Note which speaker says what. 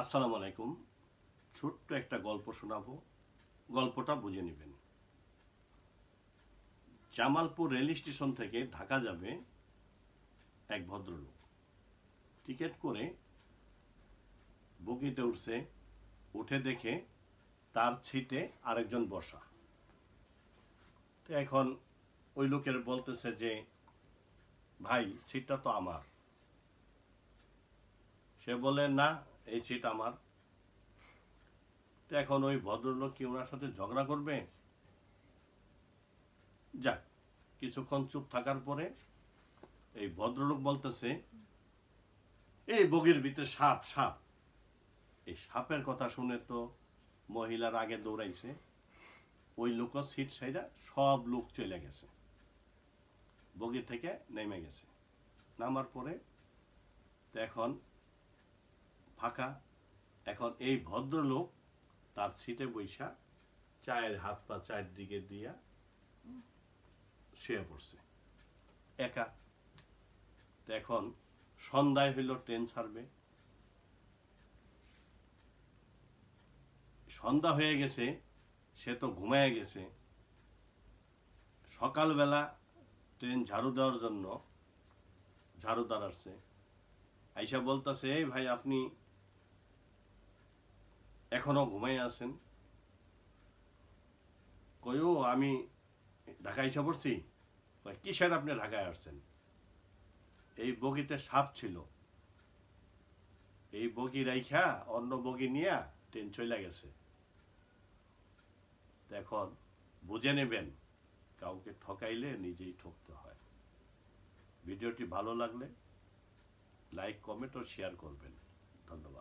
Speaker 1: আসসালামু আলাইকুম। ছোট্ট একটা গল্প শোনাবো, গল্পটা বুঝে নেবেন। জামালপুর রেল স্টেশন থেকে ঢাকা যাবে এক ভদ্রলোক। টিকিট করে বগিতে উঠছে, উঠে দেখে তার সিটে আরেকজন বসা। তো এখন ওই লোকের বলতেছে যে, ভাই সিটটা তো আমার। সে বলে, না, এই সিট আমার। তো এখন ওই ভদ্রলোক কি ওনার সাথে ঝগড়া করবে? যাক, কিছুক্ষণ চুপ থাকার পরে এই ভদ্রলোক বলতেছে, এই বগির ভিতরে সাপ সাপ। এই সাপের কথা শুনে তো মহিলার আগে দৌড়াইছে, ওই লোক সিট সাইডা সব লোক চলে গেছে, বগি থেকে নেমে গেছে। নামার পরে তো এখন ফাঁকা। এখন এই ভদ্রলোক তার সিটে বৈশা চায়ের হাত পা চায়ের দিকে দিয়া শুয়ে পড়ছে একা। তো এখন সন্ধ্যায় হইল, ট্রেন ছাড়বে। সন্ধ্যা হয়ে গেছে, সে তো ঘুমায় গেছে। সকালবেলা ট্রেন ঝাড়ু দেওয়ার জন্য ঝাড়ুদার আসছে, আইসা বলতেছে, এই ভাই আপনি এখনো ঘুমাই আছেন? কইও আমি ঢাকায় এসে পড়ছি। কিসের আপনি ঢাকায় আসছেন? এই বগিতে সাপ ছিল, এই বগি রাইখা অন্য বগি নিয়ে ট্রেন চলে গেছে। এখন বুঝে নেবেন, কাউকে ঠকাইলে নিজেই ঠকতে হয়। ভিডিওটি ভালো লাগলে লাইক, কমেন্ট ও শেয়ার করবেন। ধন্যবাদ।